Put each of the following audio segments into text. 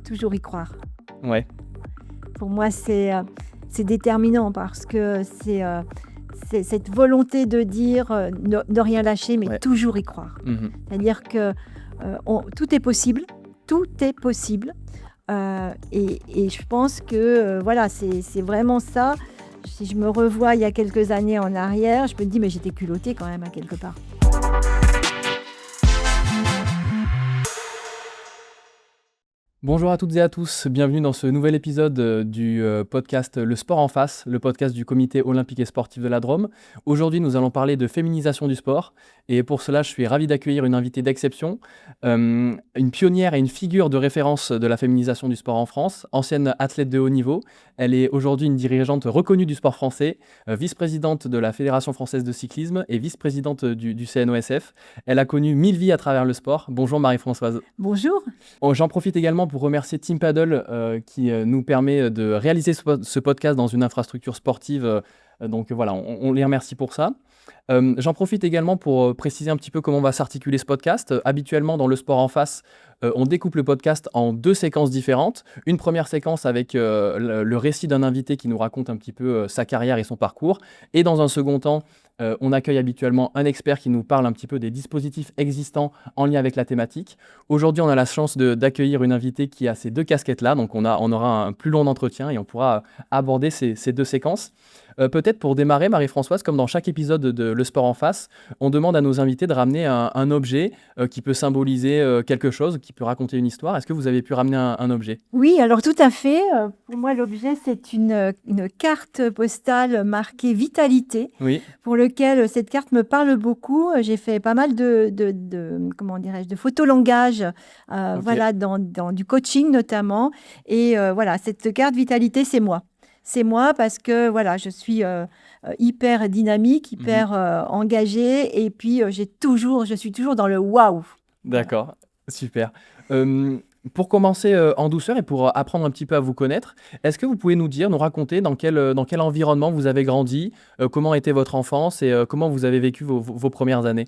toujours y croire. Ouais. Pour moi, c'est déterminant parce que c'est cette volonté de dire ne rien lâcher, mais Ouais. toujours y croire. Mmh. C'est-à-dire que tout est possible, tout est possible. Et je pense que voilà, c'est vraiment ça. Si je me revois il y a quelques années en arrière, je me dis mais j'étais culottée quand même à quelque part. Bonjour à toutes et à tous, bienvenue dans ce nouvel épisode du podcast Le Sport en face, le podcast du comité olympique et sportif de la Drôme. Aujourd'hui, nous allons parler de féminisation du sport et pour cela, je suis ravi d'accueillir une invitée d'exception, une pionnière et une figure de référence de la féminisation du sport en France, ancienne athlète de haut niveau. Elle est aujourd'hui une dirigeante reconnue du sport français, vice-présidente de la Fédération française de cyclisme et vice-présidente du CNOSF. Elle a connu 1000 vies à travers le sport. Bonjour Marie-Françoise. Bonjour. J'en profite également pour remercier Team Paddle qui nous permet de réaliser ce podcast dans une infrastructure sportive. Donc voilà, on les remercie pour ça. J'en profite également pour préciser un petit peu comment va s'articuler ce podcast. Habituellement, dans le sport en face, on découpe le podcast en 2 séquences différentes. Une première séquence avec le récit d'un invité qui nous raconte un petit peu sa carrière et son parcours. Et dans un second temps, on accueille habituellement un expert qui nous parle un petit peu des dispositifs existants en lien avec la thématique. Aujourd'hui, on a la chance d'accueillir une invitée qui a ces 2 casquettes-là. Donc on aura un plus long entretien et on pourra aborder ces 2 séquences. Peut-être pour démarrer, Marie-Françoise, comme dans chaque épisode de Le Sport en face, on demande à nos invités de ramener un objet qui peut symboliser quelque chose, qui peut raconter une histoire. Est-ce que vous avez pu ramener un objet ? Oui, alors tout à fait. Pour moi, l'objet, c'est une carte postale marquée Vitalité, Oui, pour lequel cette carte me parle beaucoup. J'ai fait pas mal comment dirais-je, de photolangage, ok. voilà, dans du coaching notamment. Et voilà, cette carte Vitalité, c'est moi. C'est moi parce que voilà, je suis hyper dynamique, hyper engagée, et puis je suis toujours dans le waouh. Voilà. D'accord, super. Pour commencer en douceur et pour apprendre un petit peu à vous connaître, est-ce que vous pouvez nous raconter dans quel environnement vous avez grandi, comment était votre enfance et comment vous avez vécu vos premières années ?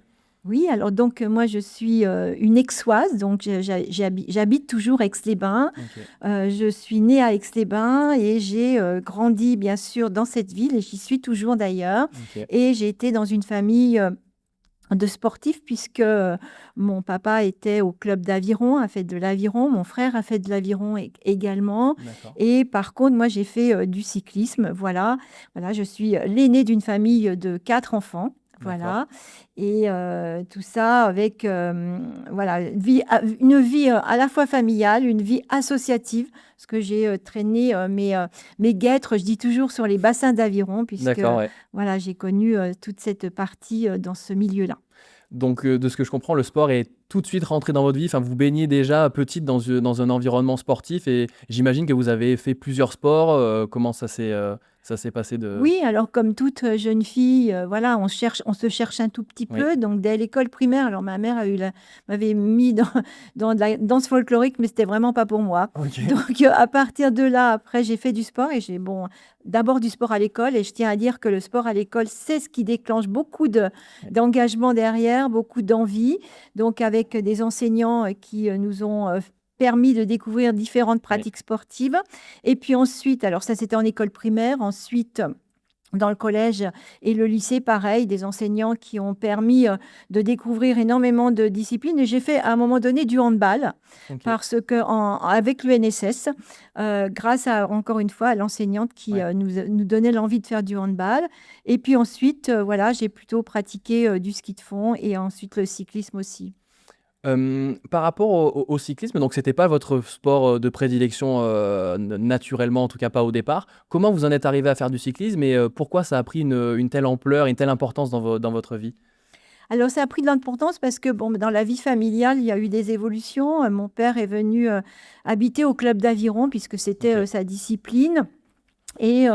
Oui, alors donc moi je suis une Aixoise, donc j'habite toujours Aix-les-Bains. Ok. Je suis née à Aix-les-Bains et j'ai grandi bien sûr dans cette ville et j'y suis toujours d'ailleurs. Ok. Et j'ai été dans une famille de sportifs puisque mon papa était au club d'aviron, a fait de l'aviron, mon frère a fait de l'aviron également. D'accord. Et par contre, moi j'ai fait du cyclisme. Voilà, je suis l'aînée d'une famille de 4 enfants. D'accord. Voilà, et tout ça avec voilà, une vie à la fois familiale, une vie associative, parce que j'ai traîné mes guêtres, je dis toujours, sur les bassins d'aviron, puisque D'accord, ouais. voilà, j'ai connu toute cette partie dans ce milieu-là. Donc, de ce que je comprends, le sport est tout de suite rentré dans votre vie. Enfin, vous baignez déjà petite dans un environnement sportif et j'imagine que vous avez fait plusieurs sports. Comment ça s'est passé de... Oui, alors comme toute jeune fille, voilà, on se cherche un tout petit Oui, peu. Donc dès l'école primaire, alors ma mère m'avait mis dans de la danse folklorique, mais c'était vraiment pas pour moi. ok. Donc à partir de là, après, j'ai fait du sport et d'abord du sport à l'école. Et je tiens à dire que le sport à l'école, c'est ce qui déclenche beaucoup d'engagement derrière, beaucoup d'envie. Donc avec des enseignants qui nous ont permis de découvrir différentes Oui. pratiques sportives. Et puis ensuite, alors ça c'était en école primaire, ensuite dans le collège et le lycée, pareil, des enseignants qui ont permis de découvrir énormément de disciplines. Et j'ai fait à un moment donné du handball Ok. parce que avec l'UNSS, grâce encore une fois à l'enseignante qui Ouais. nous donnait l'envie de faire du handball. Et puis ensuite, voilà, j'ai plutôt pratiqué du ski de fond et ensuite le cyclisme aussi. Par rapport au cyclisme, donc c'était pas votre sport de prédilection naturellement, en tout cas pas au départ. Comment vous en êtes arrivé à faire du cyclisme et pourquoi ça a pris une telle ampleur, une telle importance dans votre vie? Alors, ça a pris de l'importance parce que, bon, dans la vie familiale, il y a eu des évolutions. Mon père est venu habiter au club d'aviron puisque c'était Ok. sa discipline. Et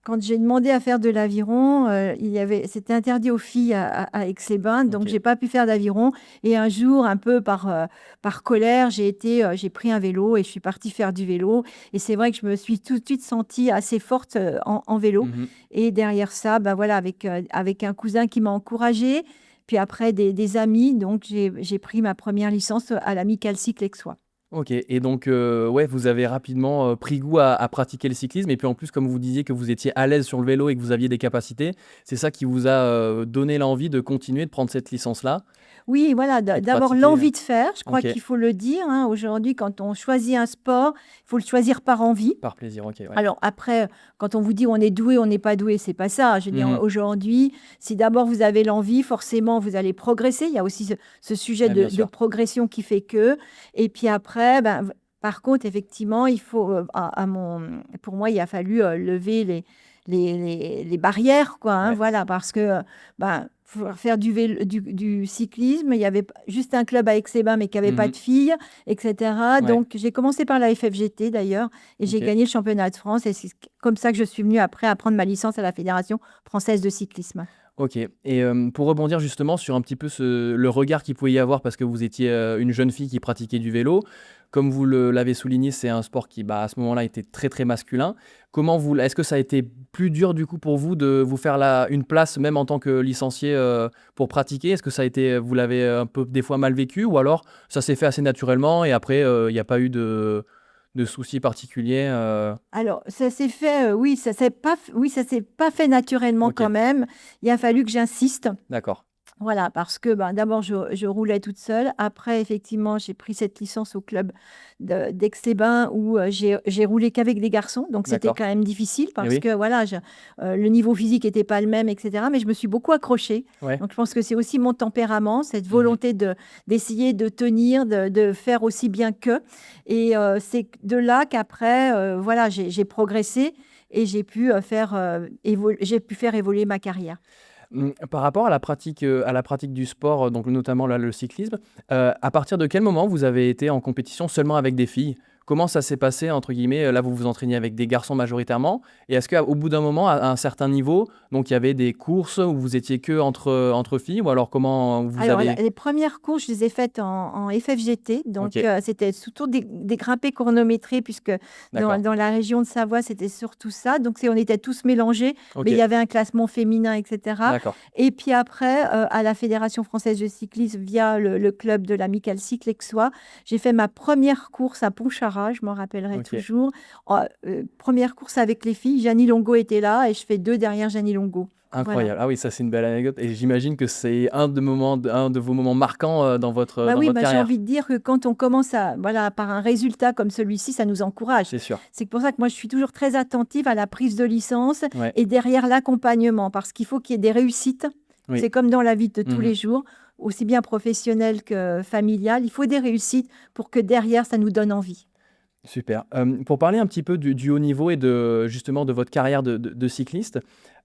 quand j'ai demandé à faire de l'aviron, c'était interdit aux filles à Aix-les-Bains, donc Ok. j'ai pas pu faire d'aviron. Et un jour, un peu par colère, j'ai pris un vélo et je suis partie faire du vélo. Et c'est vrai que je me suis tout de suite sentie assez forte en vélo. Mhm. Et derrière ça, ben voilà, avec un cousin qui m'a encouragée, puis après des amis, donc j'ai pris ma première licence à l'Amicale Cycle Aixois. OK et donc ouais, vous avez rapidement, pris goût à pratiquer le cyclisme et puis en plus, comme vous disiez que vous étiez à l'aise sur le vélo et que vous aviez des capacités, c'est ça qui vous a, donné l'envie de continuer, de prendre cette licence-là Oui, voilà, et de d'abord pratiquer, l'envie de faire, je crois OK, qu'il faut le dire, hein. Aujourd'hui, quand on choisit un sport, il faut le choisir par envie. par plaisir, OK, ouais. Alors après, quand on vous dit on est doué, on n'est pas doué, c'est pas ça. Je veux dire, Mmh. aujourd'hui, si d'abord vous avez l'envie, forcément vous allez progresser. Il y a aussi ce sujet Ouais, bien de sûr. progression qui fait que. Et puis après, ben, par contre, effectivement, il faut, pour moi, il a fallu lever les barrières, quoi, hein, Ouais. voilà, parce que ben, pour faire du cyclisme, il y avait juste un club à Aix-les-Bains, mais qui n'avait pas Mmh. de filles, etc. Ouais, Donc, j'ai commencé par la FFGT d'ailleurs, et j'ai OK. gagné le championnat de France. Et c'est comme ça que je suis venue après à prendre ma licence à la Fédération française de cyclisme. OK et pour rebondir justement sur un petit peu le regard qu'il pouvait y avoir parce que vous étiez, une jeune fille qui pratiquait du vélo. Comme vous l'avez souligné, c'est un sport qui, bah, à ce moment-là, était très, très masculin. Est-ce que ça a été plus dur du coup pour vous de vous faire une place même en tant que licenciée, pour pratiquer? Est-ce que ça a été, vous l'avez un peu des fois mal vécu ou alors ça s'est fait assez naturellement et après, il n'y a pas eu de soucis particuliers, Alors, ça s'est fait, oui, ça s'est pas fait naturellement quand OK, même. Il a fallu que j'insiste. d'accord. Voilà, parce que ben, d'abord, je roulais toute seule. Après, effectivement, j'ai pris cette licence au club d'Aix-les-Bains où j'ai roulé qu'avec des garçons. Donc, c'était D'accord. quand même difficile Et parce oui. que voilà, le niveau physique n'était pas le même, etc. Mais je me suis beaucoup accrochée. Ouais. Donc, je pense que c'est aussi mon tempérament, cette Mmh. volonté d'essayer de tenir, de faire aussi bien qu'eux. Et c'est de là qu'après, voilà, j'ai progressé et j'ai pu faire évoluer ma carrière. Par rapport à la pratique du sport, donc notamment là, le cyclisme, à partir de quel moment vous avez été en compétition seulement avec des filles? Comment ça s'est passé entre guillemets? Là, vous vous entraîniez avec des garçons majoritairement et est-ce qu'au bout d'un moment, à un certain niveau, donc il y avait des courses où vous étiez que entre filles ou alors comment vous Alors, avez les premières courses, je les ai faites en FFGT. Donc, OK, c'était surtout des grimpées chronométrées, puisque d'accord, dans la région de Savoie, c'était surtout ça. Donc, on était tous mélangés, mais il y OK, avait un classement féminin, etc. d'accord, Et puis après, à la Fédération française de cyclisme, via le club de l'Amicale Cyclexois, j'ai fait ma première course à Pontcharra, je m'en rappellerai OK. toujours. Première course avec les filles, Jeannie Longo était là et je fais deux derrière Jeannie Longo. Voilà. Incroyable. Ah oui, ça c'est une belle anecdote et j'imagine que c'est un de vos moments marquants, Bah dans oui, votre bah, j'ai carrière. envie de dire que quand on commence voilà, par un résultat comme celui-ci, ça nous encourage. C'est sûr. C'est pour ça que moi, je suis toujours très attentive à la prise de licence Ouais, et derrière l'accompagnement, parce qu'il faut qu'il y ait des réussites. oui. C'est comme dans la vie de tous Mmh. les jours, aussi bien professionnelle que familiale. Il faut des réussites pour que derrière, ça nous donne envie. Super. Pour parler un petit peu du haut niveau et justement de votre carrière de cycliste,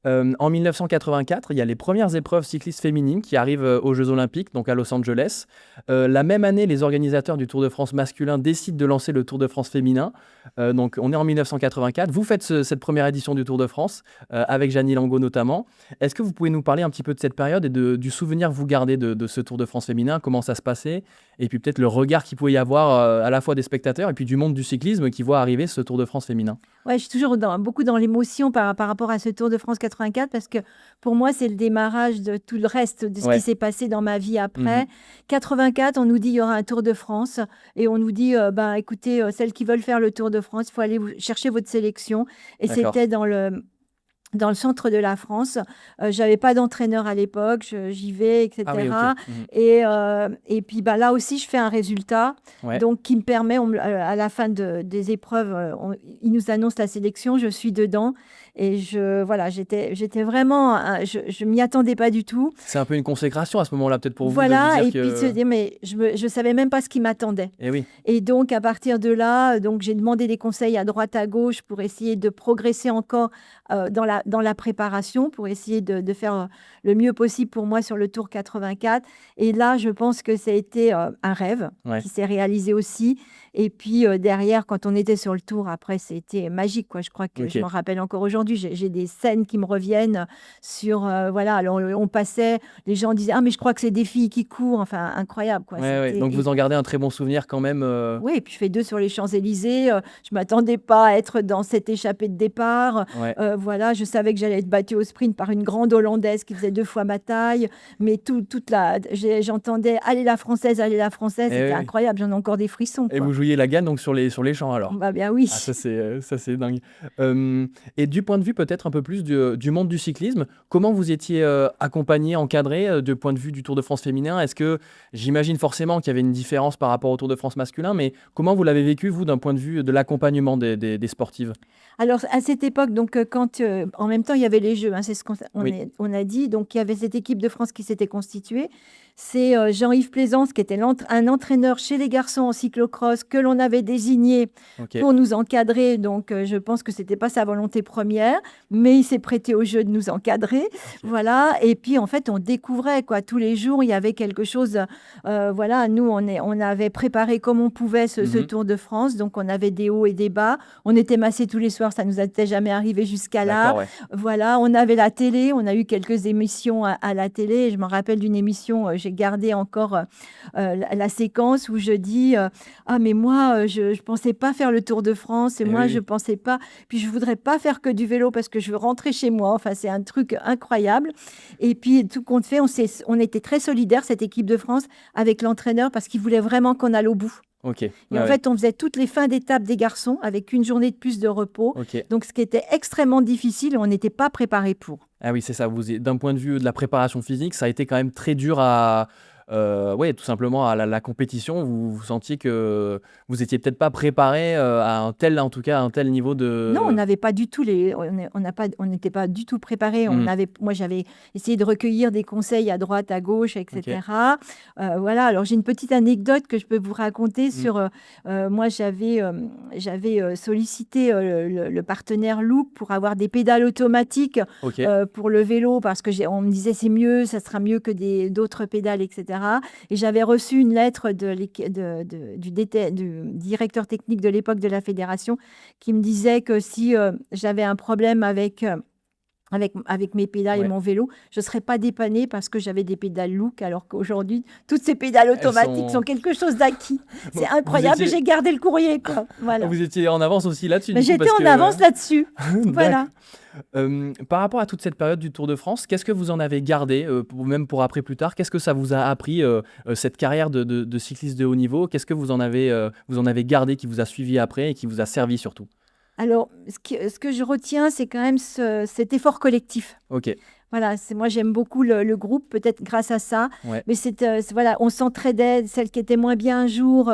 en 1984, il y a les premières épreuves cyclistes féminines qui arrivent, aux Jeux olympiques, donc à Los Angeles. La même année, les organisateurs du Tour de France masculin décident de lancer le Tour de France féminin. Donc on est en 1984. Vous faites cette première édition du Tour de France, avec Jeannie Langot notamment. Est-ce que vous pouvez nous parler un petit peu de cette période et du souvenir que vous gardez de ce Tour de France féminin? Comment ça se passait? Et puis peut-être le regard qu'il pouvait y avoir, à la fois des spectateurs et puis du monde du cyclisme qui voit arriver ce Tour de France féminin? Ouais, je suis toujours beaucoup dans l'émotion par rapport à ce Tour de France 84 parce que pour moi, c'est le démarrage de tout le reste de ce qui Ouais. s'est passé dans ma vie Mmh. après. 84, on nous dit il y aura un Tour de France et on nous dit ben, écoutez, celles qui veulent faire le Tour de France, il faut aller chercher votre sélection. Et D'accord. c'était dans le centre de la France. J'avais pas d'entraîneur à l'époque, j'y vais, Ah oui, OK. etc. Mmh. Et puis bah, là aussi, je fais un résultat Ouais. donc, qui me permet, à la fin des épreuves, ils nous annoncent la sélection, je suis dedans. Et voilà, j'étais vraiment, je m'y attendais pas du tout. C'est un peu une consécration à ce moment-là, peut-être pour vous de vous Voilà, dire et puis de se que dire, mais je savais même pas ce qui m'attendait. eh oui, Et donc, à partir de là, donc j'ai demandé des conseils à droite, à gauche pour essayer de progresser encore dans la préparation, pour essayer de faire le mieux possible pour moi sur le Tour 84. Et là, je pense que ça a été un rêve ouais. qui s'est réalisé aussi. Et puis derrière, quand on était sur le Tour, après, c'était magique, quoi. Je crois que je OK. m'en rappelle encore aujourd'hui. J'ai des scènes qui me reviennent sur, voilà, alors on passait, les gens disaient, ah, mais je crois que c'est des filles qui courent. Enfin, incroyable, quoi. Ouais, ouais, donc vous en gardez un très bon souvenir quand même, Oui, et puis je fais 2 sur les Champs-Élysées, je m'attendais pas à être dans cette échappée de départ, ouais. voilà, je je savais que j'allais être battue au sprint par une grande Hollandaise qui faisait 2 fois ma taille, mais j'entendais: «Allez la française, allez la française», Et c'était oui, oui. incroyable, j'en ai encore des frissons, Et quoi. vous jouiez la gagne donc sur les champs alors? Bah, bien Ah oui. ça c'est dingue. Et du point de vue peut-être un peu plus du monde du cyclisme, comment vous étiez, accompagnés, encadrés, du point de vue du Tour de France féminin? Est-ce que j'imagine forcément qu'il y avait une différence par rapport au Tour de France masculin, mais comment vous l'avez vécu vous d'un point de vue de l'accompagnement des sportives? Alors à cette époque, donc quand, en même temps il y avait les Jeux, hein, c'est ce Oui, on a dit, donc il y avait cette équipe de France qui s'était constituée. C'est, Jean-Yves Plaisance qui était un entraîneur chez les garçons en cyclo-cross que l'on avait désigné OK, pour nous encadrer, donc je pense que c'était pas sa volonté première, mais il s'est prêté au jeu de nous encadrer, OK. voilà. Et puis en fait on découvrait, quoi. Tous les jours il y avait quelque chose, voilà. Nous on avait préparé comme on pouvait ce Mmh. Tour de France, donc on avait des hauts et des bas. On était massés tous les soirs, ça nous était jamais arrivé jusqu'à là. D'accord, ouais. Voilà, on avait la télé, on a eu quelques émissions à la télé. Et je me rappelle d'une émission, j'ai gardé encore la séquence où je dis ah, mais moi, je pensais pas faire le Tour de France, et Et moi, oui, je oui. pensais pas. Puis je voudrais pas faire que du vélo parce que je veux rentrer chez moi. Enfin, c'est un truc incroyable. Et puis, tout compte fait, on était très solidaires, cette équipe de France, avec l'entraîneur parce qu'il voulait vraiment qu'on aille au bout. OK. Ouais, Et en ouais. fait, on faisait toutes les fins d'étape des garçons avec une journée de plus de repos. OK. Donc, ce qui était extrêmement difficile, on n'était pas préparé pour. Ah oui, c'est ça, d'un point de vue de la préparation physique, ça a été quand même très dur à, ouais, tout simplement à la compétition. Vous sentiez que vous étiez peut-être pas préparé à un tel en tout cas, à un tel niveau Non, on de n'avait pas du tout on n'était pas du tout préparés. mmh, Moi, j'avais essayé de recueillir des conseils à droite, à gauche, et OK. cetera. Voilà, alors j'ai une petite anecdote que je peux vous raconter Mmh, sur, moi, j'avais sollicité, le partenaire Look pour avoir des pédales automatiques, OK. pour le vélo parce que on me disait: «C'est mieux, ça sera mieux que d'autres pédales», et cetera. Et j'avais reçu une lettre de l'équi de du directeur technique de l'époque de la fédération qui me disait que si, j'avais un problème avec mes pédales et Ouais. mon vélo, je ne serais pas dépannée parce que j'avais des pédales Look, alors qu'aujourd'hui, toutes ces pédales Elles automatiques sont sont quelque chose d'acquis. C'est bon, vous incroyable et étiez j'ai gardé le courrier, quoi. Voilà. vous étiez en avance aussi là-dessus Mais du coup j'étais parce en que avance là-dessus. Voilà. d'accord. Par rapport à toute cette période du Tour de France, qu'est-ce que vous en avez gardé, même pour après plus tard? Qu'est-ce que ça vous a appris, cette carrière de cycliste de haut niveau? Qu'est-ce que vous en avez gardé qui vous a suivi après et qui vous a servi surtout? Alors, ce que je retiens, c'est quand même cet effort collectif. OK, Voilà, moi j'aime beaucoup le groupe, peut-être grâce à ça, ouais. mais voilà, on s'entraidait, celle qui était moins bien un jour,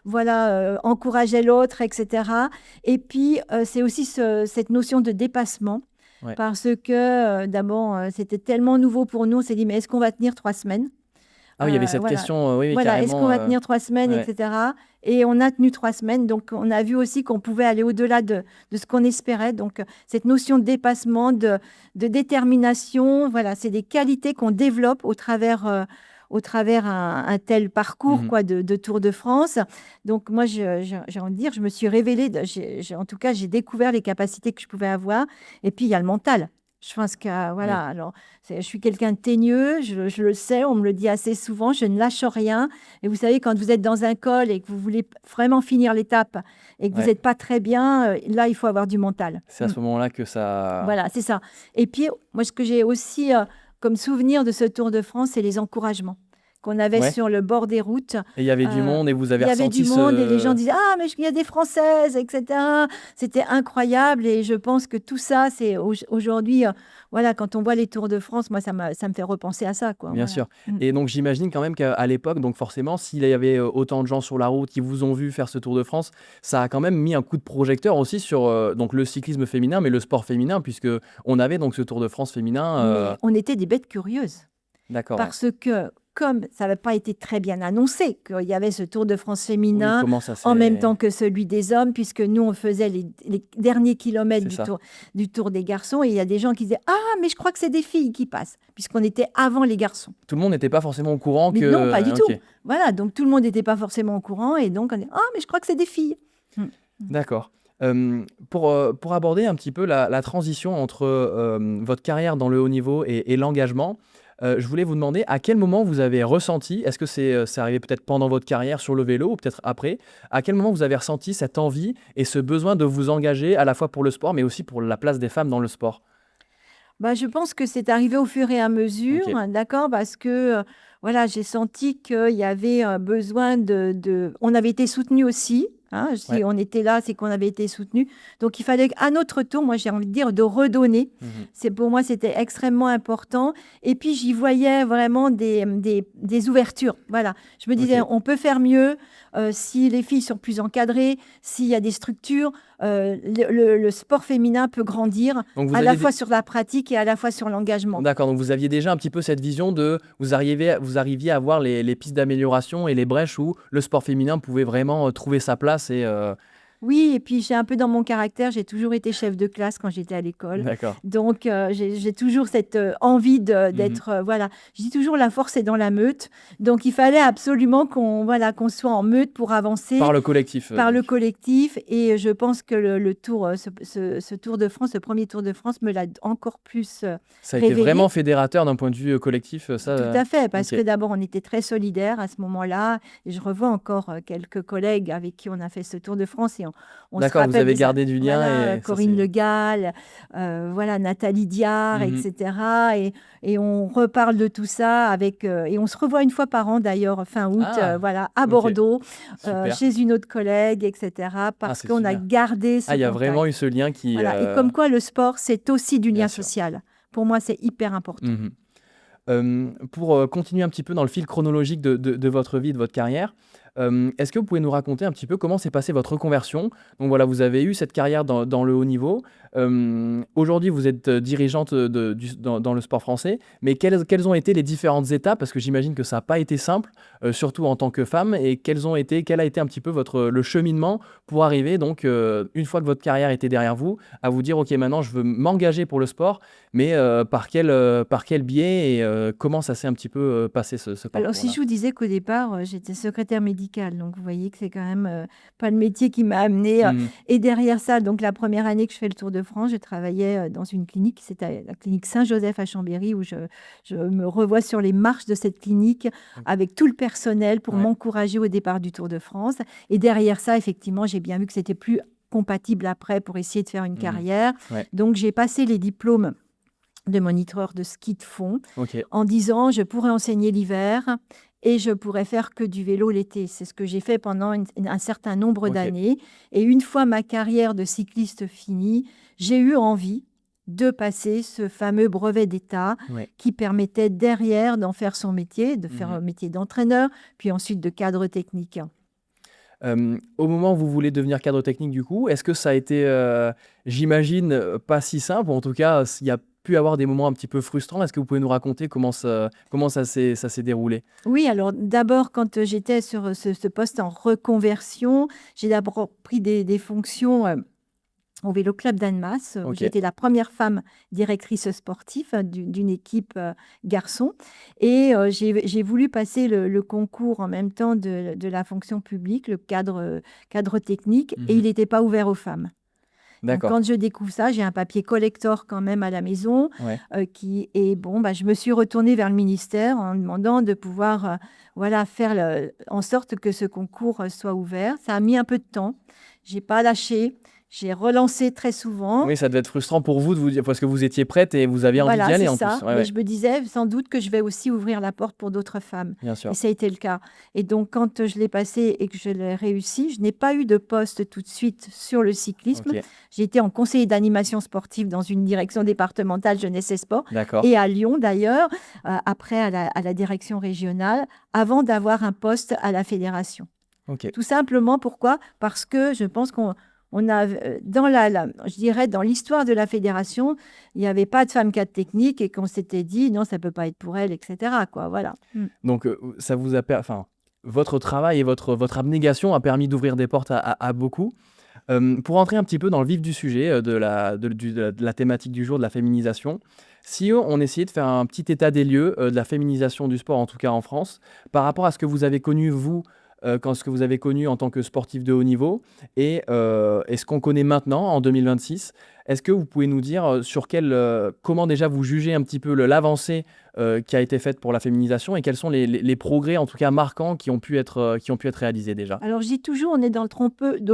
voilà, encourageait l'autre, et cetera. Et puis, c'est aussi cette notion de dépassement, Ouais. parce que, d'abord, c'était tellement nouveau pour nous, on s'est dit: «Mais est-ce qu'on va tenir 3 semaines?» Ah oui, il y avait cette Voilà. question, oui, oui, Voilà, est-ce qu'on carrément, va tenir 3 semaines, et ouais. cetera? Et on a tenu 3 semaines, donc on a vu aussi qu'on pouvait aller au-delà de ce qu'on espérait. Donc cette notion de dépassement, de détermination, voilà, c'est des qualités qu'on développe au travers un tel parcours, Mmh. quoi, de Tour de France. Donc moi, j'ai envie de dire, je me suis révélée, en tout cas, j'ai découvert les capacités que je pouvais avoir. Et puis il y a le mental. Je pense que, Oui, voilà, alors je suis quelqu'un de teigneux, je le sais, on me le dit assez souvent, je ne lâche rien. Et vous savez, quand vous êtes dans un col et que vous voulez vraiment finir l'étape et que vous ouais. n'êtes pas très bien, là, il faut avoir du mental. C'est à ce moment-là que ça Voilà, c'est ça. Et puis, moi, ce que j'ai aussi comme souvenir de ce Tour de France, c'est les encouragements qu'on avait ouais sur le bord des routes. et il y avait du Euh, monde et vous il avez y avait ressenti du monde et les gens ce disaient: «Ah, mais il y a des Françaises, et cetera». C'était incroyable et je pense que tout ça, c'est aujourd'hui, voilà, quand on voit les Tours de France, moi, ça me fait repenser à ça, quoi, bien voilà. sûr et donc j'imagine quand même qu'à l'époque, donc forcément, s'il y avait, autant de gens sur la route qui vous ont vu faire ce Tour de France, ça a quand même mis un coup de projecteur aussi sur, donc le cyclisme féminin, mais le sport féminin puisque on avait donc ce Tour de France féminin, Mais on était des bêtes curieuses. d'accord, ouais. Parce que, comme ça n'avait pas été très bien annoncé qu'il y avait ce Tour de France Oui, féminin comment ça en même s'est temps que celui des hommes, puisque nous, on faisait les derniers kilomètres c'est ça. du tour des garçons, et il y a des gens qui disaient: «Ah, mais je crois que c'est des filles qui passent», puisqu'on était avant les garçons. Tout le monde n'était pas forcément au courant Mais non, pas du que tout. OK, Voilà, donc tout le monde n'était pas forcément au courant, et donc on dit: «Ah, mais je crois que c'est des filles». Mmh. d'accord. Pour aborder un petit peu la transition entre, votre carrière dans le haut niveau et l'engagement, je voulais vous demander à quel moment vous avez ressenti, est-ce que c'est arrivé peut-être pendant votre carrière sur le vélo ou peut-être après? À quel moment vous avez ressenti cette envie et ce besoin de vous engager à la fois pour le sport, mais aussi pour la place des femmes dans le sport? Bah, je pense que c'est arrivé au fur et à mesure, OK. d'accord? Parce que, voilà, j'ai senti qu'il y avait, besoin de on avait été soutenus aussi, hein. Ouais. Si on était là, c'est qu'on avait été soutenus. Donc il fallait qu'à notre tour, moi j'ai envie de dire, de redonner. Mmh. Pour moi, c'était extrêmement important et puis j'y voyais vraiment des ouvertures. Voilà, je me disais: OK. «On peut faire mieux, si les filles sont plus encadrées, s'il y a des structures, le sport féminin peut grandir». Donc vous À la aviez fois des sur la pratique et à la fois sur l'engagement. d'accord, donc vous aviez déjà un petit peu cette vision de vous arriviez à voir les pistes d'amélioration et les brèches où le sport féminin pouvait vraiment, trouver sa place et Oui, et puis j'ai un peu dans mon caractère, j'ai toujours été chef de classe quand j'étais à l'école. d'accord. Donc j'ai toujours cette, envie Mmh. d'être, voilà, je dis toujours: «La force est dans la meute». Donc il fallait absolument voilà, qu'on soit en meute pour Par avancer le collectif, par le donc. collectif et je pense que le tour, ce Tour de France, ce premier Tour de France me l'a encore plus, Ça a été révélé. vraiment fédérateur d'un point de vue, collectif, ça, Tout à fait, parce OK. que d'abord, on était très solidaires à ce moment-là et je revois encore, quelques collègues avec qui on a fait ce Tour de France et on se D'accord, vous rappelle avez des a gardé du lien voilà, et ça Corinne c'est Le Gall, voilà, Nathalie Diard et mmh. cetera et on reparle de tout ça avec, et on se revoit une fois par an d'ailleurs, fin août, Ah! voilà, à OK, Bordeaux, super. chez une autre collègue et cetera, Ah, parce c'est qu'on a super. gardé Ah, ce il y a vraiment contact. eu ce lien qui, Voilà et comme quoi le sport, c'est aussi du bien lien sûr. social. Pour moi, c'est hyper important. Mmh. Pour, continuer un petit peu dans le fil chronologique de votre vie, de votre carrière, est-ce que vous pouvez nous raconter un petit peu comment s'est passée votre reconversion? Donc voilà, vous avez eu cette carrière dans le haut niveau. Aujourd'hui, vous êtes, dirigeante, dans le sport français, mais quelles ont été les différentes étapes? Parce que j'imagine que ça n'a pas été simple, surtout en tant que femme et quel a été un petit peu le cheminement pour arriver donc, une fois que votre carrière était derrière vous, à vous dire: «OK, maintenant je veux m'engager pour le sport», mais, par quel biais et comment ça s'est un petit peu, passé ce Alors, si parcours-là? je vous disais qu'au départ, j'étais secrétaire médicale, donc vous voyez que c'est quand même, pas le métier qui m'a amenée, Mmh. et derrière ça, donc la première année que je fais le Tour de France, je travaillais, dans une clinique, c'était la clinique Saint-Joseph à Chambéry où je me revois sur les marches de cette clinique OK. avec tout le personnel pour Ouais. m'encourager au départ du Tour de France et derrière ça, effectivement, j'ai bien vu que c'était plus compatible après pour essayer de faire une Mmh. carrière. Ouais. Donc j'ai passé les diplômes de moniteur de ski de fond OK. en disant: «Je pourrais enseigner l'hiver et je pourrais faire que du vélo l'été». C'est ce que j'ai fait pendant un certain nombre OK. d'années et une fois ma carrière de cycliste finie, j'ai eu envie de passer ce fameux brevet d'État Ouais. qui permettait derrière d'en faire son métier, de faire Mmh. un métier d'entraîneur, puis ensuite de cadre technique. Au moment où vous voulez devenir cadre technique du coup, est-ce que ça a été, j'imagine, pas si simple ou en tout cas, s'il y a pu avoir des moments un petit peu frustrants? Est-ce que vous pouvez nous raconter comment ça s'est déroulé? Oui, alors d'abord, quand j'étais sur ce poste en reconversion, j'ai d'abord pris des fonctions, au Vélo Club d'Annemasse, où j'ai OK. été la première femme directrice sportive d'une équipe, garçons et j'ai voulu passer le concours en même temps de la fonction publique, le cadre technique et Mmh. il n'était pas ouvert aux femmes. Donc D'accord. quand je découvre ça, j'ai un papier collector quand même à la maison, Ouais. qui et bon, bah, je me suis retournée vers le ministère en demandant de pouvoir, voilà, faire en sorte que ce concours, soit ouvert. Ça a mis un peu de temps. J'ai pas lâché. J'ai relancé très souvent. Oui, ça devait être frustrant pour vous de vous dire parce que vous étiez prête et vous aviez envie d'y Voilà, aller c'est en plus. ça. Ouais, Mais ouais, je me disais sans doute que je vais aussi ouvrir la porte pour d'autres femmes bien et sûr. ça a été le cas et donc quand, je l'ai passé et que je l'ai réussi, je n'ai pas eu de poste tout de suite sur le cyclisme. OK. J'ai été en conseiller d'animation sportive dans une direction départementale jeunesse et sport D'accord. et à Lyon d'ailleurs, après à la direction régionale, avant d'avoir un poste à la fédération. OK. Tout simplement pourquoi? Parce que je pense qu'on a, dans je dirais dans l'histoire de la fédération, il n'y avait pas de femme cadre technique et qu'on s'était dit: «Non, ça peut pas être pour elle» et cetera quoi, voilà. Mmh. Donc, ça vous a enfin, votre travail et votre abnégation a permis d'ouvrir des portes à beaucoup. Pour entrer un petit peu dans le vif du sujet, de la thématique du jour, de la féminisation, si on essayait de faire un petit état des lieux, de la féminisation du sport, en tout cas en France, par rapport à ce que vous avez connu vous, ce que vous avez connu en tant que sportif de haut niveau et ce qu'on connaît maintenant en 2026. Est-ce que vous pouvez nous dire, comment déjà vous jugez un petit peu l'avancée, qui a été faite pour la féminisation et quels sont les progrès, en tout cas marquants, qui ont pu être réalisés déjà? Alors je dis toujours, on est dans le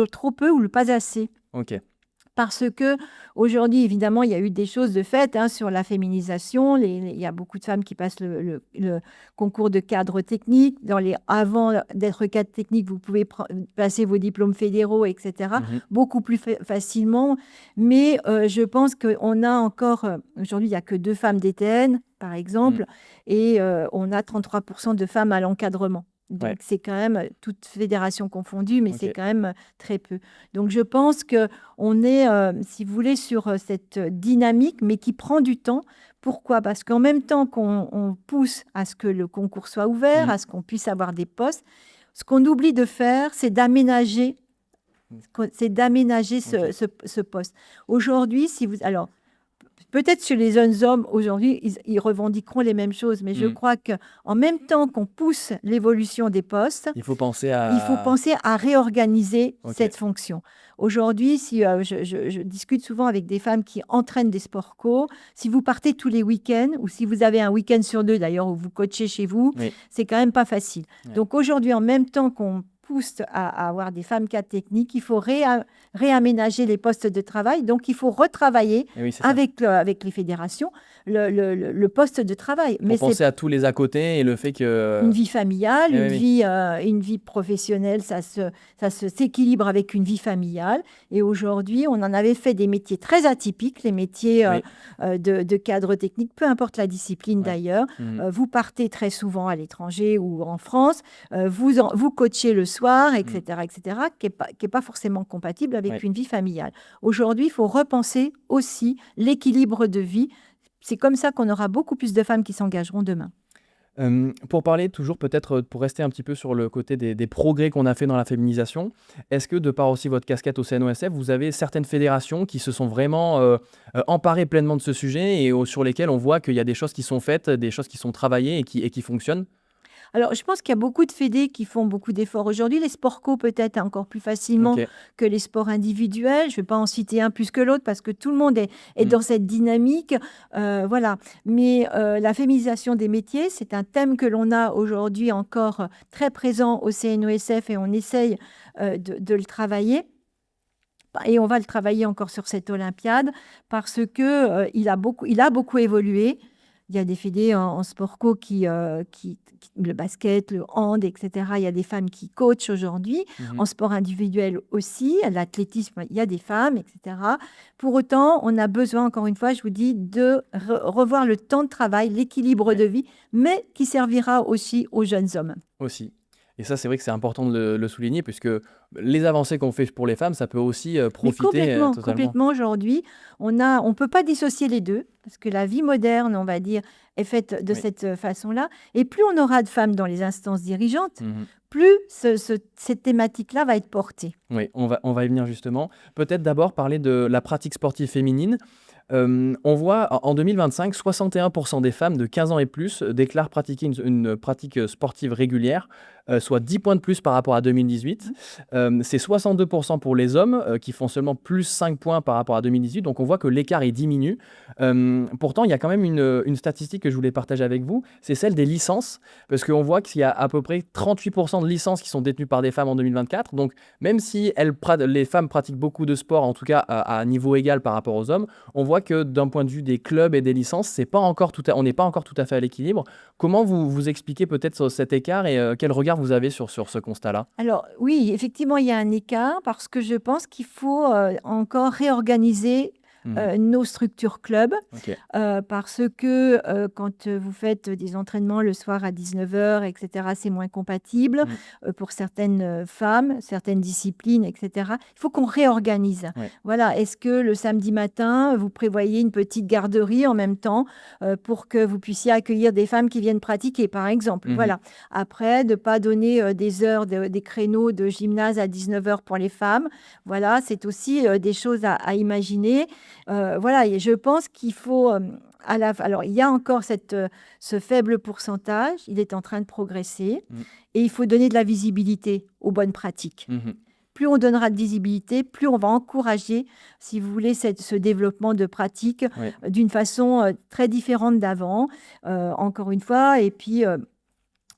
trop peu ou le pas assez. OK. Parce qu'aujourd'hui, évidemment, il y a eu des choses de fait sur la féminisation. Il y a beaucoup de femmes qui passent le concours de cadre technique. Avant d'être cadre technique, vous pouvez passer vos diplômes fédéraux, etc., beaucoup plus facilement. Mais je pense qu'on a encore... aujourd'hui, il n'y a que 2 femmes DTN, par exemple, et on a 33% de femmes à l'encadrement. Donc, c'est quand même, toute fédération confondue, mais c'est quand même très peu. Donc, je pense qu'on est, si vous voulez, sur cette dynamique, mais qui prend du temps. Pourquoi ? Parce qu'en même temps qu'on pousse à ce que le concours soit ouvert, à ce qu'on puisse avoir des postes, ce qu'on oublie de faire, c'est d'aménager ce poste. Aujourd'hui, alors, peut-être chez les jeunes hommes, aujourd'hui, ils revendiqueront les mêmes choses, mais je crois qu'en même temps qu'on pousse l'évolution des postes, il faut penser à réorganiser cette fonction. Aujourd'hui, si je discute souvent avec des femmes qui entraînent des sports co, si vous partez tous les week-ends, ou si vous avez un week-end sur 2 d'ailleurs, où vous coachez chez vous, c'est quand même pas facile. Donc aujourd'hui, en même temps qu'on pousse à avoir des femmes cadres techniques, il faut réaménager les postes de travail. Donc, il faut retravailler avec les fédérations le poste de travail. Pour penser à tous les à côté et le fait que... Une vie familiale, une vie professionnelle, ça s'équilibre avec une vie familiale. Et aujourd'hui, on en avait fait des métiers très atypiques, les métiers de cadre technique, peu importe la discipline d'ailleurs. Vous partez très souvent à l'étranger ou en France, vous coachez le soir, etc., qui n'est pas forcément compatible avec une vie familiale. Aujourd'hui, il faut repenser aussi l'équilibre de vie. C'est comme ça qu'on aura beaucoup plus de femmes qui s'engageront demain. Pour parler toujours, peut-être pour rester un petit peu sur le côté des progrès qu'on a fait dans la féminisation, est-ce que de par aussi votre casquette au CNOSF, vous avez certaines fédérations qui se sont vraiment emparées pleinement de ce sujet et sur lesquelles on voit qu'il y a des choses qui sont faites, des choses qui sont travaillées et qui fonctionnent ? Alors, je pense qu'il y a beaucoup de fédés qui font beaucoup d'efforts aujourd'hui. Les sports co, peut-être encore plus facilement que les sports individuels. Je ne vais pas en citer un plus que l'autre parce que tout le monde est dans cette dynamique. Voilà. Mais la féminisation des métiers, c'est un thème que l'on a aujourd'hui encore très présent au CNOSF et on essaye de le travailler. Et on va le travailler encore sur cette Olympiade parce qu'il a beaucoup évolué. Il y a des fédés en sport co le basket, le hand, etc. Il y a des femmes qui coachent aujourd'hui. En sport individuel aussi, l'athlétisme, il y a des femmes, etc. Pour autant, on a besoin, encore une fois, je vous dis, de revoir le temps de travail, l'équilibre de vie, mais qui servira aussi aux jeunes hommes. Aussi. Et ça, c'est vrai que c'est important de le souligner, puisque les avancées qu'on fait pour les femmes, ça peut aussi profiter totalement. Complètement, aujourd'hui. On ne peut pas dissocier les deux, parce que la vie moderne, on va dire, est faite de cette façon-là. Et plus on aura de femmes dans les instances dirigeantes, plus cette thématique-là va être portée. Oui, on va y venir justement. Peut-être d'abord parler de la pratique sportive féminine. On voit en 2025, 61% des femmes de 15 ans et plus déclarent pratiquer une pratique sportive régulière, soit 10 points de plus par rapport à 2018. C'est 62% pour les hommes qui font seulement plus 5 points par rapport à 2018. Donc on voit que l'écart il diminue. Pourtant, il y a quand même une statistique que je voulais partager avec vous, c'est celle des licences, parce qu'on voit qu'il y a à peu près 38% de licences qui sont détenues par des femmes en 2024. Donc même si les femmes pratiquent beaucoup de sport, en tout cas à niveau égal par rapport aux hommes, on voit que d'un point de vue des clubs et des licences, on n'est pas encore tout à fait à l'équilibre. Comment vous expliquez peut-être cet écart et quel regard vous avez sur ce constat-là ? Alors oui, effectivement, il y a un écart parce que je pense qu'il faut encore réorganiser nos structures clubs parce que quand vous faites des entraînements le soir à 19h, etc., c'est moins compatible pour certaines femmes, certaines disciplines, etc. Il faut qu'on réorganise. Voilà. Est-ce que le samedi matin, vous prévoyez une petite garderie en même temps pour que vous puissiez accueillir des femmes qui viennent pratiquer, par exemple. Voilà. Après, de ne pas donner des heures, des créneaux de gymnase à 19h pour les femmes. Voilà, c'est aussi des choses à imaginer. Voilà, et je pense qu'il faut... alors, il y a encore ce faible pourcentage, il est en train de progresser, et il faut donner de la visibilité aux bonnes pratiques. Plus on donnera de visibilité, plus on va encourager, si vous voulez, ce développement de pratiques d'une façon très différente d'avant, encore une fois. Et puis,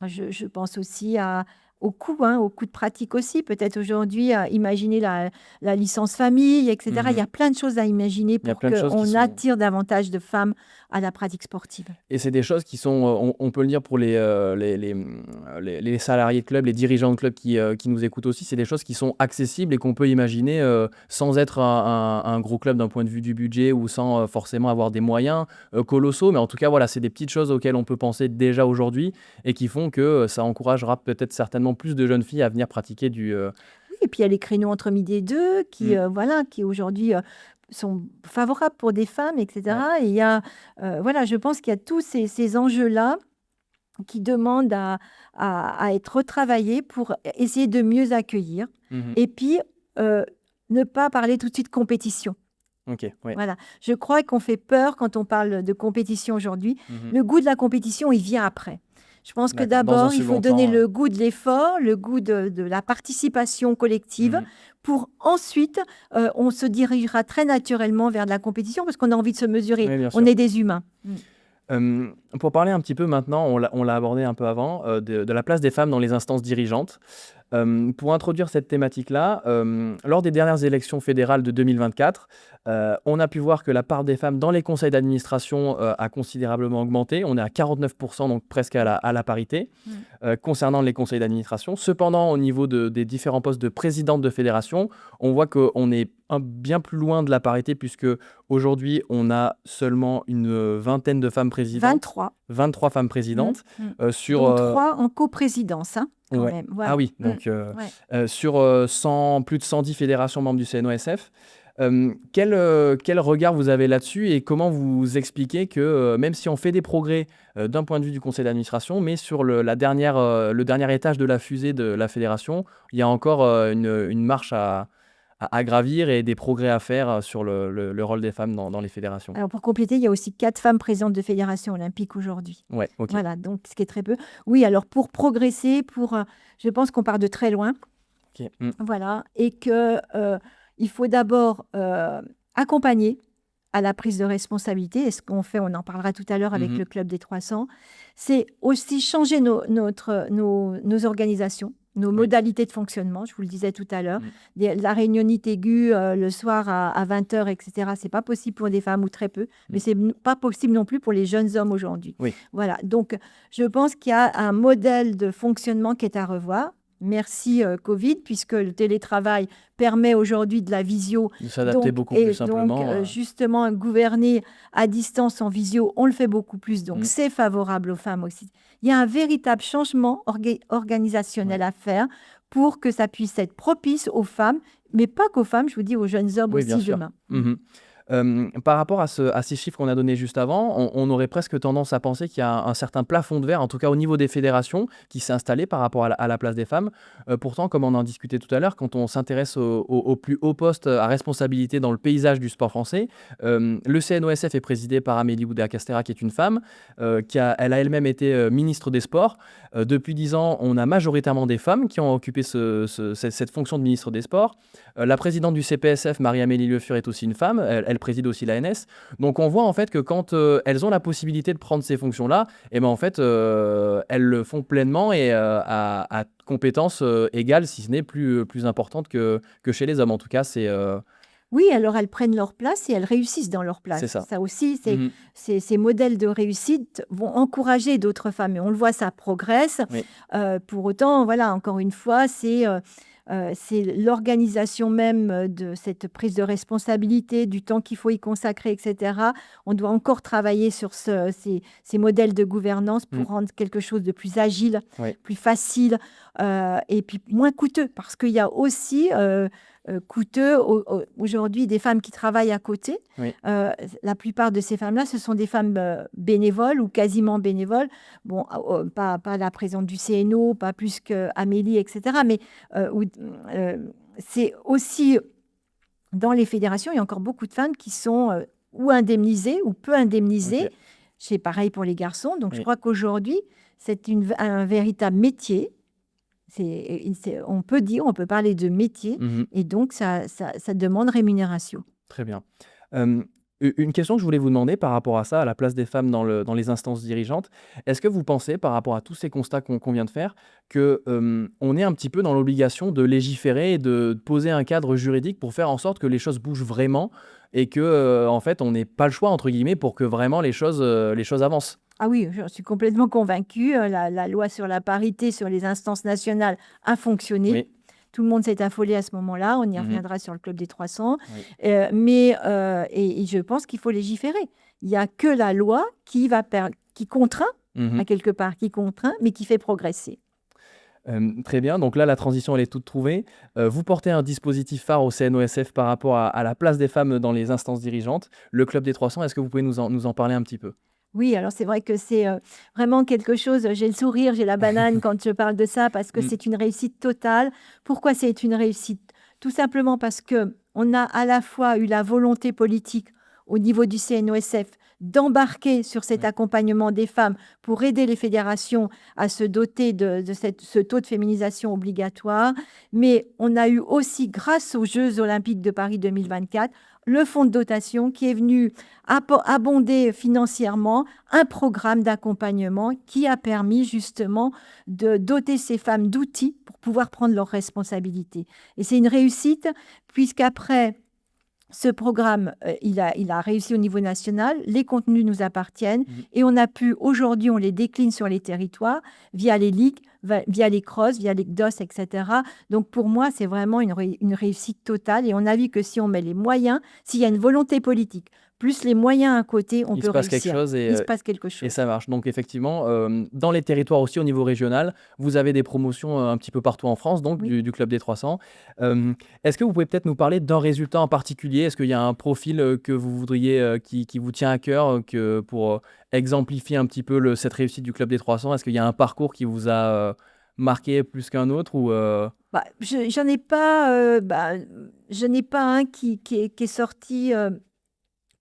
je pense aussi à au coût, hein, au coût de pratique aussi. Peut-être aujourd'hui, imaginer la licence famille, etc. Il y Mmh. a plein de choses à imaginer Il y a pour plein de choses qui qu'on sont attire davantage de femmes à la pratique sportive. et c'est des choses qui sont, on peut le dire pour les salariés de club, les dirigeants de club qui nous écoutent aussi, c'est des choses qui sont accessibles et qu'on peut imaginer, sans être un gros club d'un point de vue du budget ou sans, forcément avoir des moyens, colossaux. Mais en tout cas, voilà, c'est des petites choses auxquelles on peut penser déjà aujourd'hui et qui font que, ça encouragera peut-être certainement plus de jeunes filles à venir pratiquer Oui, et puis il y a les créneaux entre midi et deux qui, mmh, voilà, qui aujourd'hui sont favorables pour des femmes, ouais. etc. Et il y a, voilà, je pense qu'il y a tous ces enjeux-là qui demandent à être retravaillés pour essayer de mieux accueillir. Mmh. Et puis, ne pas parler tout de suite compétition. OK, ouais. Voilà, je crois qu'on fait peur quand on parle de compétition aujourd'hui. Mmh. Le goût de la compétition, il vient après. Je pense que D'accord. Dans un d'abord, il faut second donner temps, le goût de l'effort, le goût de la participation collective, mmh. pour ensuite, on se dirigera très naturellement vers de la compétition parce qu'on a envie de se mesurer. Oui, bien On sûr. est des humains. Pour parler un petit peu maintenant, on l'a abordé un peu avant, de la place des femmes dans les instances dirigeantes. Pour introduire cette thématique-là, lors des dernières élections fédérales de 2024, on a pu voir que la part des femmes dans les conseils d'administration, a considérablement augmenté. On est à 49%, donc presque à la parité, concernant les conseils d'administration. Cependant, au niveau des différents postes de présidente de fédération, on voit qu'on est bien plus loin de la parité puisque aujourd'hui, on a seulement une vingtaine de femmes présidentes, 23. 23 femmes Mmh, présidentes, sur, dont 3 en coprésidence, hein, quand ouais. même. Ah Voilà. oui, donc Ouais. sur, plus de 110 fédérations membres du CNOSF. Quel regard vous avez là-dessus et comment vous expliquez que, même si on fait des progrès, d'un point de vue du conseil d'administration, mais sur le dernier étage de la fusée de la fédération, il y a encore, une marche à gravir et des progrès à faire, sur le rôle des femmes dans les fédérations? Alors pour compléter, il y a aussi 4 femmes présidentes de fédération olympique aujourd'hui. Ouais, OK. Voilà, donc ce qui est très peu. Oui, alors pour progresser, je pense qu'on part de très loin, OK. Mmh. voilà, et que, il faut d'abord, accompagner à la prise de responsabilité. Et ce qu'on fait, on en parlera tout à l'heure avec Mmh. le Club des 300, c'est aussi changer nos organisations, nos Oui. modalités de fonctionnement. Je vous le disais tout à l'heure. Mmh. La réunionnite aiguë le soir à 20h, etc., c'est pas possible pour des femmes ou très peu, mais c'est pas possible non plus pour les jeunes hommes aujourd'hui. Oui. Voilà, donc je pense qu'il y a un modèle de fonctionnement qui est à revoir. Merci Covid, puisque le télétravail permet aujourd'hui de la visio. De s'adapter beaucoup plus simplement, Justement, gouverner à distance en visio, on le fait beaucoup plus, donc c'est favorable aux femmes aussi. Il y a un véritable changement organisationnel Ouais. à faire pour que ça puisse être propice aux femmes, mais pas qu'aux femmes, je vous dis, aux jeunes hommes Oui, bien aussi sûr. demain. Mmh. Par rapport à ces chiffres qu'on a donnés juste avant, on aurait presque tendance à penser qu'il y a un certain plafond de verre, en tout cas au niveau des fédérations, qui s'est installé par rapport à la place des femmes. Pourtant, comme on en discutait tout à l'heure, quand on s'intéresse aux plus hauts postes à responsabilité dans le paysage du sport français, le CNOSF est présidé par Amélie Oudéa-Castéra, qui est une femme, elle a elle-même été ministre des Sports. Depuis 10 ans, on a majoritairement des femmes qui ont occupé cette fonction de ministre des Sports. La présidente du CPSF, Marie-Amélie Le Fur, est aussi une femme. Elle préside aussi l'ANS. Donc on voit en fait que quand elles ont la possibilité de prendre ces fonctions-là, et ben en fait elles le font pleinement et à compétences égales, si ce n'est plus importantes que chez les hommes. En tout cas, c'est Oui, alors elles prennent leur place et elles réussissent dans leur place. ça. Ça aussi, Mmh. ces modèles de réussite vont encourager d'autres femmes. Et on le voit, ça progresse. Oui. Pour autant, voilà, encore une fois, c'est l'organisation même de cette prise de responsabilité, du temps qu'il faut y consacrer, etc. On doit encore travailler sur ces modèles de gouvernance pour rendre quelque chose de plus agile, Oui. plus facile, et puis moins coûteux. Parce qu'il y a aussi coûteux aujourd'hui des femmes qui travaillent à côté. Oui. La plupart de ces femmes-là, ce sont des femmes bénévoles ou quasiment bénévoles. Bon, pas la présidente du CNO, pas plus qu'Amélie, etc. Mais c'est aussi dans les fédérations, il y a encore beaucoup de femmes qui sont ou indemnisées ou peu indemnisées. Ok. C'est pareil pour les garçons. Donc, Oui. je crois qu'aujourd'hui, c'est un véritable métier. On peut parler de métier, Mmh. et donc ça demande rémunération. Très bien. Une question que je voulais vous demander par rapport à ça, à la place des femmes dans les instances dirigeantes. Est-ce que vous pensez, par rapport à tous ces constats qu'on vient de faire, que, on est un petit peu dans l'obligation de légiférer et de poser un cadre juridique pour faire en sorte que les choses bougent vraiment et que, en fait, on n'ait pas «le choix» entre guillemets pour que vraiment les choses avancent? Ah oui, j'en suis complètement convaincue. La loi sur la parité sur les instances nationales a fonctionné. Oui. Tout le monde s'est affolé à ce moment-là. On y Mmh. reviendra sur le Club des 300. Oui. Et je pense qu'il faut légiférer. Il n'y a que la loi qui contraint, Mmh. à quelque part, qui contraint, mais qui fait progresser. Très bien, donc là, la transition, elle est toute trouvée. Vous portez un dispositif phare au CNOSF par rapport à la place des femmes dans les instances dirigeantes, le Club des 300. Est-ce que vous pouvez nous en parler un petit peu? Oui, alors c'est vrai que c'est vraiment quelque chose, j'ai le sourire, j'ai la banane quand je parle de ça parce que Mmh. c'est une réussite totale. Pourquoi c'est une réussite? Tout simplement parce que on a à la fois eu la volonté politique au niveau du CNOSF d'embarquer sur cet Oui. accompagnement des femmes pour aider les fédérations à se doter de ce taux de féminisation obligatoire. Mais on a eu aussi, grâce aux Jeux olympiques de Paris 2024, le fonds de dotation qui est venu abonder financièrement un programme d'accompagnement qui a permis justement de doter ces femmes d'outils pour pouvoir prendre leurs responsabilités. Et c'est une réussite puisqu'après ce programme, il a réussi au niveau national, les contenus nous appartiennent Mmh. et on a pu, aujourd'hui, on les décline sur les territoires via les ligues, via les crosses, via les DOS, etc. Donc pour moi, c'est vraiment une réussite totale et on a vu que si on met les moyens, s'il y a une volonté politique, plus les moyens à côté, on Il peut se passe quelque réussir. chose Il se passe quelque et chose. ça marche. Donc effectivement, dans les territoires aussi au niveau régional, vous avez des promotions, un petit peu partout en France, donc Oui. du Club des 300. Est-ce que vous pouvez peut-être nous parler d'un résultat en particulier? Est-ce qu'il y a un profil, que vous voudriez, qui vous tient à cœur, que pour, exemplifier un petit peu cette réussite du Club des 300? Est-ce qu'il y a un parcours qui vous a, marqué plus qu'un autre ou? Bah, j'en ai pas, je n'ai pas un qui est sorti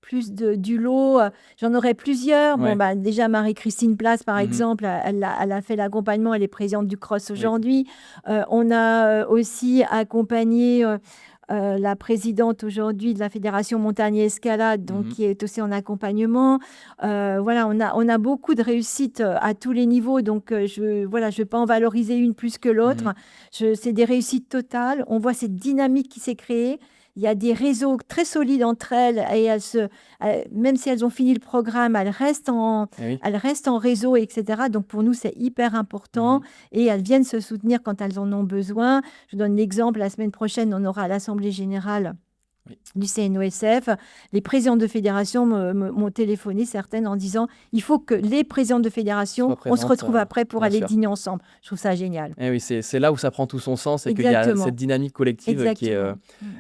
plus du lot. J'en aurais plusieurs. Bon, Ouais. bah, déjà Marie-Christine Place, par Mmh. exemple, elle a fait l'accompagnement, elle est présidente du CROSS Oui. aujourd'hui. On a aussi accompagné la présidente aujourd'hui de la Fédération Montagne et Escalade, donc Mmh. qui est aussi en accompagnement. Voilà, on a beaucoup de réussites à tous les niveaux, donc je ne vais pas en valoriser une plus que l'autre. Mmh. C'est des réussites totales. On voit cette dynamique qui s'est créée. Il y a des réseaux très solides entre elles et même si elles ont fini le programme, Eh oui. elles restent en réseau, etc. Donc pour nous, c'est hyper important Mmh. et elles viennent se soutenir quand elles en ont besoin. Je donne l'exemple, la semaine prochaine, on aura à l'Assemblée générale Oui. du CNOSF, les présidents de fédération m'ont téléphoné, certaines, en disant il faut que les présidents de fédération, Sois on se présente, retrouve après pour bien aller sûr. dîner ensemble. Je trouve ça génial. Eh oui, c'est là où ça prend tout son sens et qu'il y a Exactement. cette dynamique collective qui est, Exactement.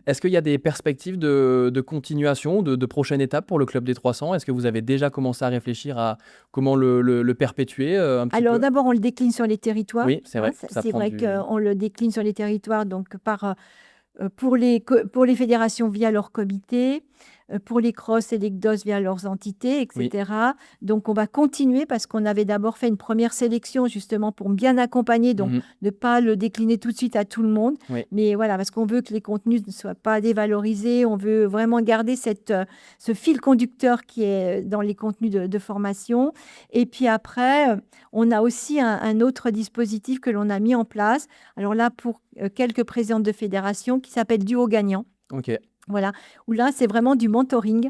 Est-ce qu'il y a des perspectives de continuation, de prochaines étapes pour le Club des 300? Est-ce que vous avez déjà commencé à réfléchir à comment le perpétuer, un petit Alors peu? d'abord, on le décline sur les territoires. Oui, c'est vrai, Hein, ça c'est prend vrai du qu'on le décline sur les territoires, donc pour les fédérations via leur comité, pour les crosses et les GDOS via leurs entités, oui. etc. Donc on va continuer parce qu'on avait d'abord fait une première sélection justement pour bien accompagner, donc Mmh. ne pas le décliner tout de suite à tout le monde. Oui. Mais voilà, parce qu'on veut que les contenus ne soient pas dévalorisés, on veut vraiment garder ce fil conducteur qui est dans les contenus de formation. Et puis après, on a aussi un autre dispositif que l'on a mis en place. Alors là, pour quelques présidentes de fédération, qui s'appelle Duo Gagnant. OK, Voilà, où là, c'est vraiment du mentoring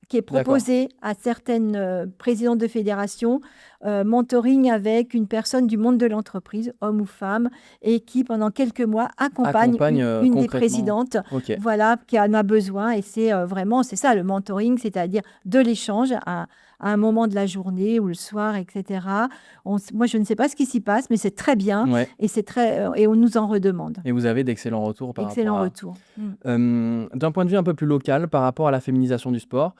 qui est d'accord. proposé à certaines présidentes de fédération, mentoring avec une personne du monde de l'entreprise, homme ou femme, et qui, pendant quelques mois, accompagne Accompagne, une des concrètement. présidentes, OK. voilà, qui en a besoin. Et c'est vraiment, c'est ça le mentoring, c'est-à-dire de l'échange à un moment de la journée ou le soir, etc. Moi, je ne sais pas ce qui s'y passe, mais c'est très bien Ouais, et et on nous en redemande. et vous avez d'excellents retours par rapport Excellent à. retour. D'un point de vue un peu plus local, par rapport à la féminisation du sport,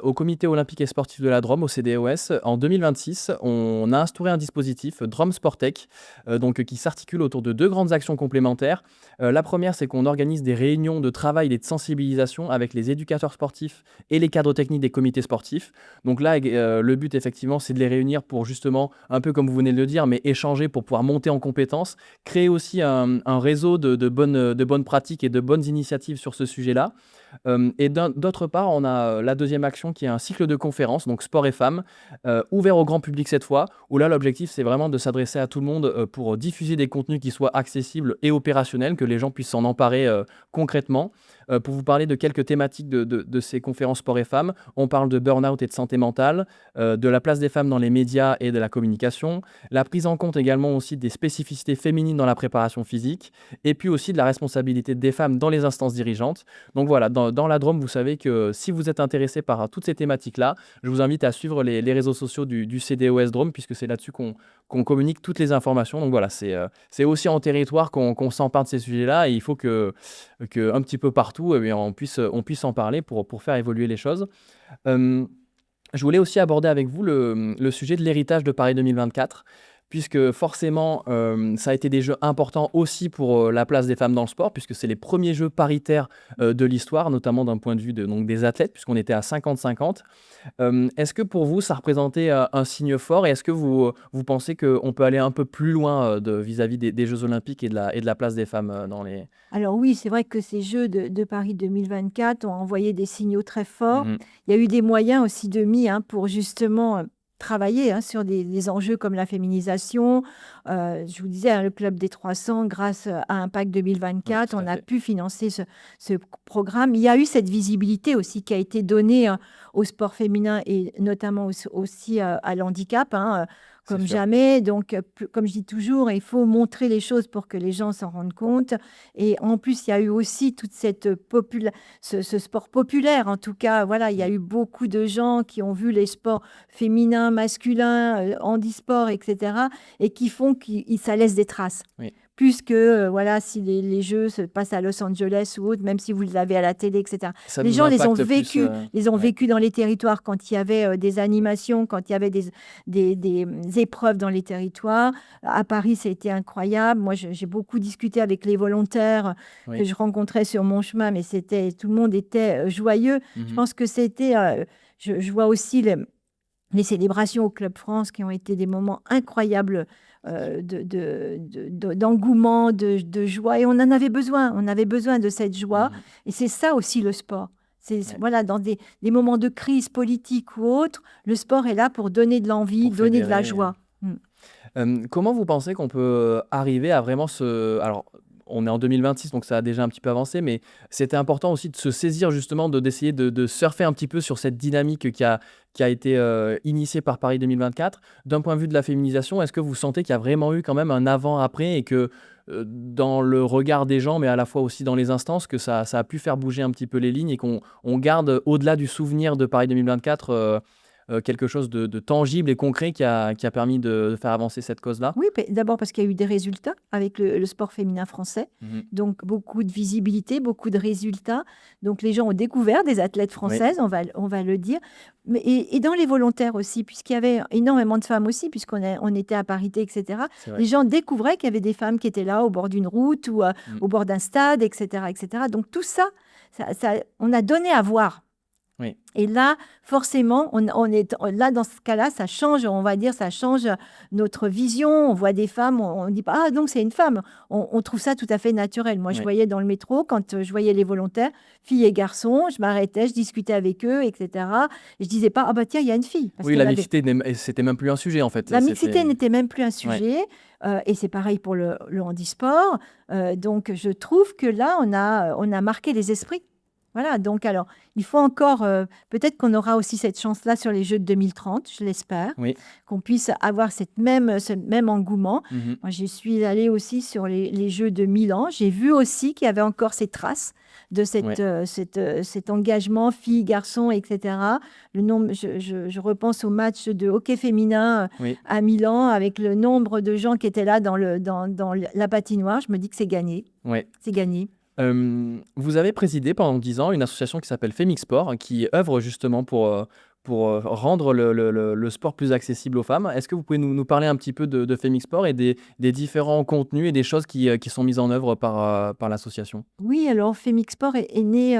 au Comité olympique et sportif de la Drôme, au CDOS, en 2026, on a instauré un dispositif Drôme Sportec, donc qui s'articule autour de 2 grandes actions complémentaires. La première, c'est qu'on organise des réunions de travail et de sensibilisation avec les éducateurs sportifs et les cadres techniques des comités sportifs. Donc là collègues. Le but, effectivement, c'est de les réunir pour justement, un peu comme vous venez de le dire, mais échanger pour pouvoir monter en compétences, créer aussi un réseau de bonnes pratiques et de bonnes initiatives sur ce sujet-là. Et d'autre part, on a la deuxième action qui est un cycle de conférences, donc sport et femmes, ouvert au grand public cette fois, où là, l'objectif, c'est vraiment de s'adresser à tout le monde pour diffuser des contenus qui soient accessibles et opérationnels, que les gens puissent s'en emparer concrètement. Pour vous parler de quelques thématiques de ces conférences sport et femmes, on parle de burn-out et de santé mentale, de la place des femmes dans les médias et de la communication, la prise en compte également aussi des spécificités féminines dans la préparation physique, et puis aussi de la responsabilité des femmes dans les instances dirigeantes. Donc voilà, dans la Drôme, vous savez que si vous êtes intéressé par toutes ces thématiques-là, je vous invite à suivre les réseaux sociaux du CDOS Drôme, puisque c'est là-dessus qu'on communique toutes les informations. Donc voilà, c'est aussi en territoire qu'on s'empare de ces sujets-là, et il faut que un petit peu partout, eh bien, on puisse en parler pour faire évoluer les choses. Euh, je voulais aussi aborder avec vous le sujet de l'héritage de Paris 2024, puisque forcément, ça a été des jeux importants aussi pour la place des femmes dans le sport, puisque c'est les premiers jeux paritaires de l'histoire, notamment d'un point de vue donc, des athlètes, puisqu'on était à 50-50. Est-ce que pour vous, ça représentait un signe fort, et est-ce que vous pensez qu'on peut aller un peu plus loin vis-à-vis des Jeux Olympiques et de la place des femmes dans les... Alors oui, c'est vrai que ces Jeux de Paris 2024 ont envoyé des signaux très forts. Mhm. Il y a eu des moyens aussi de mis pour justement travailler sur des enjeux comme la féminisation. Je vous disais, le Club des 300, grâce à Impact Oui, 2024, tout à on a fait. pu financer ce programme. Il y a eu cette visibilité aussi qui a été donnée au sport féminin et notamment aussi à l'handicap, C'est comme sûr. jamais. Donc, comme je dis toujours, il faut montrer les choses pour que les gens s'en rendent compte. Et en plus, il y a eu aussi toute cette ce sport populaire. En tout cas, voilà, il y a Mm. eu beaucoup de gens qui ont vu les sports féminins, masculins, handisport, etc. et qui font que ça laisse des traces. Oui, Plus que, voilà, si les Jeux se passent à Los Angeles ou autre, même si vous l'avez à la télé, etc. ça Les nous gens les ont impacte plus. Ouais. vécus dans les territoires quand il y avait des animations, quand il y avait des épreuves dans les territoires. À Paris, c'était incroyable. Moi, j'ai beaucoup discuté avec les volontaires que Oui. je rencontrais sur mon chemin, mais tout le monde était joyeux. Je Mhm. pense que c'était, je vois aussi les célébrations au Club France qui ont été des moments incroyables d'engouement, de joie. Et on en avait besoin. On avait besoin de cette joie. Mhm. Et c'est ça aussi le sport. Ouais. Voilà, dans des moments de crise politique ou autre, le sport est là pour donner de l'envie, Pour donner de la fédérer. joie. Mm. Comment vous pensez qu'on peut arriver à vraiment se... Alors, on est en 2026, donc ça a déjà un petit peu avancé, mais c'était important aussi de se saisir justement, d'essayer de surfer un petit peu sur cette dynamique qui a été initiée par Paris 2024. D'un point de vue de la féminisation, est-ce que vous sentez qu'il y a vraiment eu quand même un avant-après, et que dans le regard des gens, mais à la fois aussi dans les instances, que ça a pu faire bouger un petit peu les lignes, et qu'on garde au-delà du souvenir de Paris 2024 quelque chose de tangible et concret qui a permis de faire avancer cette cause-là? Oui, d'abord parce qu'il y a eu des résultats avec le sport féminin français. Mhm. Donc, beaucoup de visibilité, beaucoup de résultats. Donc, les gens ont découvert des athlètes Oui, françaises, on va le dire. Et dans les volontaires aussi, puisqu'il y avait énormément de femmes aussi, on était à parité, etc. c'est vrai. Les gens découvraient qu'il y avait des femmes qui étaient là au bord d'une route ou Mm. au bord d'un stade, etc., etc. Donc, tout ça, on a donné à voir. Oui, Et là, forcément, là, dans ce cas-là, ça change, on va dire, ça change notre vision. On voit des femmes, on ne dit pas, ah, donc c'est une femme. On trouve ça tout à fait naturel. Moi, je oui. voyais dans le métro, quand je voyais les volontaires, filles et garçons, je m'arrêtais, je discutais avec eux, etc. Et je disais pas, ah bah tiens, il y a une fille. Parce Oui, qu'il y la en avait. mixité, c'était même plus un sujet en fait. La mixité C'était... n'était même plus un Ouais. sujet. Et c'est pareil pour le handisport. Donc, je trouve que là, on a marqué les esprits. Voilà, donc alors, il faut encore, peut-être qu'on aura aussi cette chance-là sur les Jeux de 2030, je l'espère, Oui. qu'on puisse avoir ce même engouement. Mhm. Moi, j'y suis allée aussi sur les Jeux de Milan. J'ai vu aussi qu'il y avait encore ces traces de Ouais. cet engagement filles, garçons, etc. Je repense au match de hockey féminin Oui. à Milan avec le nombre de gens qui étaient là dans la patinoire. Je me dis que c'est gagné. Ouais. C'est gagné. Vous avez présidé pendant 10 ans une association qui s'appelle Femixport, qui œuvre justement rendre le sport plus accessible aux femmes. Est-ce que vous pouvez nous parler un petit peu de Femixport et des différents contenus et des choses qui sont mises en œuvre par l'association? Oui, alors Femixport est né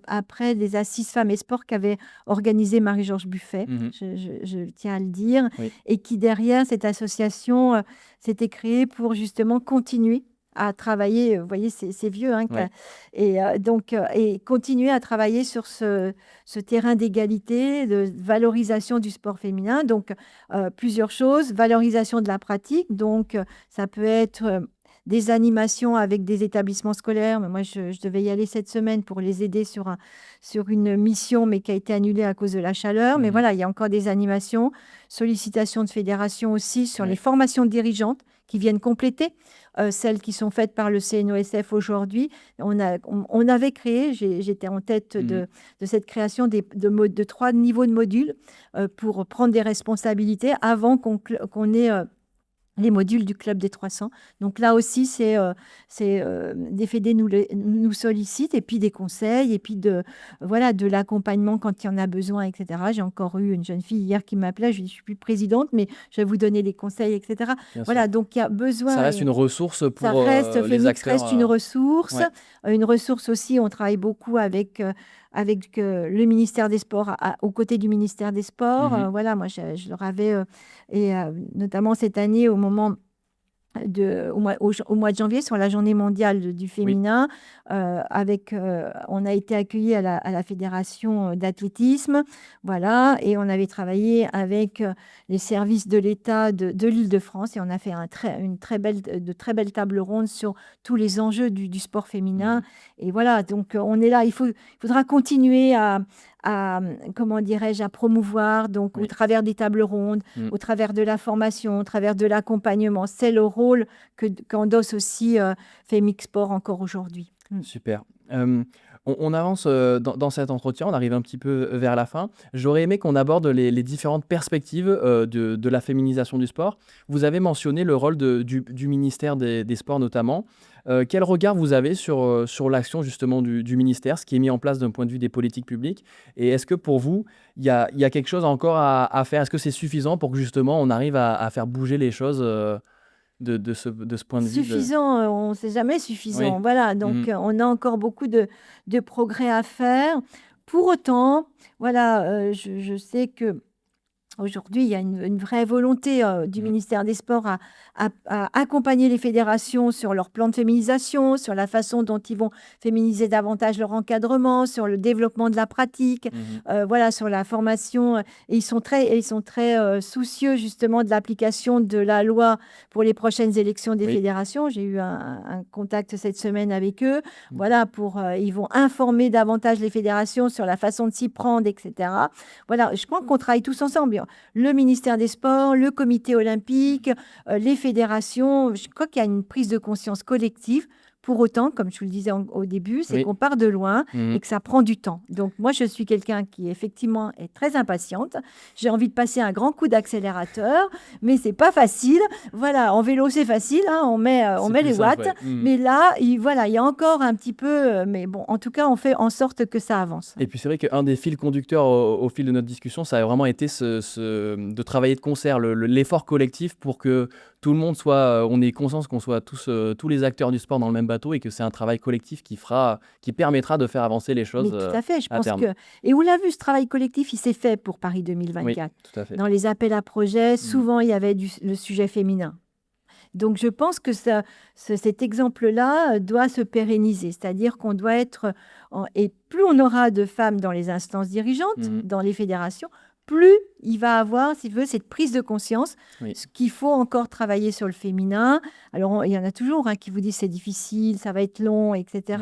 après des assises femmes et sport qu'avait organisé Marie-Georges Buffet, Mhm. je tiens à le dire, Oui. et qui derrière cette association s'était créée pour justement continuer à travailler, vous voyez, c'est vieux, hein, Ouais. et continuer à travailler sur ce terrain d'égalité, de valorisation du sport féminin. Donc, plusieurs choses, valorisation de la pratique, donc ça peut être des animations avec des établissements scolaires. Mais moi, je devais y aller cette semaine pour les aider sur une mission, mais qui a été annulée à cause de la chaleur. Mais Mhm. voilà, il y a encore des animations, sollicitations de fédérations aussi sur Ouais. les formations dirigeantes qui viennent compléter celles qui sont faites par le CNOSF aujourd'hui. On avait créé, j'étais en tête de cette création de 3 niveaux de modules pour prendre des responsabilités avant qu'on ait les modules du Club des 300. Donc là aussi, des fédés nous sollicitent, et puis des conseils, et puis de l'accompagnement quand il y en a besoin, etc. J'ai encore eu une jeune fille hier qui m'appelait, je lui ai dit, je suis plus présidente, mais je vais vous donner des conseils, etc. Bien sûr. Voilà, donc il y a Ça besoin. reste une ressource Ça pour reste, les Femix acteurs. reste une ressource. Ouais. Une ressource aussi, on travaille beaucoup avec le ministère des Sports, aux côtés du ministère des Sports. Mhm. Voilà, moi, je leur avais, notamment cette année, au mois de janvier, sur la journée mondiale du féminin, on a été accueillis à la fédération d'athlétisme, voilà, et on avait travaillé avec les services de l'État de l'Île-de-France, et on a fait de très belles tables rondes sur tous les enjeux du sport féminin. Et voilà, donc on est là, il faudra continuer à comment dirais-je, à promouvoir, donc au travers des tables rondes, au travers de la formation, au travers de l'accompagnement. C'est le rôle qu'endosse aussi Femixport encore aujourd'hui. Super. On avance dans cet entretien, on arrive un petit peu vers la fin. J'aurais aimé qu'on aborde les différentes perspectives de la féminisation du sport. Vous avez mentionné le rôle du ministère des Sports notamment. Quel regard vous avez sur l'action justement du ministère, ce qui est mis en place d'un point de vue des politiques publiques? Et est-ce que pour vous, il y a quelque chose encore à faire? Est-ce que c'est suffisant pour que justement on arrive à faire bouger les choses de ce point de vue Suffisant, on ne sait jamais suffisant. Oui. Voilà, donc on a encore beaucoup de progrès à faire. Pour autant, voilà, je sais que aujourd'hui, il y a une vraie volonté du ministère des Sports à accompagner les fédérations sur leur plan de féminisation, sur la façon dont ils vont féminiser davantage leur encadrement, sur le développement de la pratique, voilà, sur la formation. Et ils sont très soucieux justement de l'application de la loi pour les prochaines élections des fédérations. J'ai eu un contact cette semaine avec eux. Voilà, ils vont informer davantage les fédérations sur la façon de s'y prendre, etc. Voilà, je crois qu'on travaille tous ensemble. Le ministère des Sports, le comité olympique, les fédérations. Je crois qu'il y a une prise de conscience collective. Pour autant, comme je vous le disais au début, c'est qu'on part de loin et que ça prend du temps. Donc moi, je suis quelqu'un qui effectivement est très impatiente. J'ai envie de passer un grand coup d'accélérateur, mais c'est pas facile. Voilà, en vélo, c'est facile, hein, on met les watts. Mais là, il y a encore un petit peu... mais bon, en tout cas, on fait en sorte que ça avance. Et puis c'est vrai qu'un des fils conducteurs au fil de notre discussion, ça a vraiment été de travailler de concert, l'effort collectif pour que tout le monde on ait conscience qu'on soit tous les acteurs du sport dans le même bateau et que c'est un travail collectif qui permettra de faire avancer les choses. Mais tout à fait, je pense terme. et on l'a vu, ce travail collectif, il s'est fait pour Paris 2024. Oui, tout à fait. Dans les appels à projets, souvent il y avait le sujet féminin. Donc je pense que cet exemple-là doit se pérenniser, c'est-à-dire qu'on doit être... Et plus on aura de femmes dans les instances dirigeantes, dans les fédérations, plus il va avoir, s'il veut, cette prise de conscience, qu'il faut encore travailler sur le féminin. Alors, il y en a toujours qui vous disent c'est difficile, ça va être long, etc.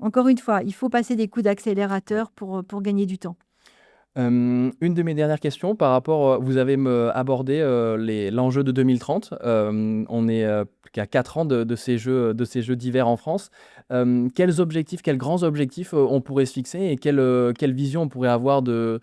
Encore une fois, il faut passer des coups d'accélérateur pour gagner du temps. Une de mes dernières questions par rapport, vous avez abordé l'enjeu de 2030. On est qu'à 4 ans de de ces jeux d'hiver en France. Quels objectifs, quels grands objectifs on pourrait se fixer et quelle vision on pourrait avoir de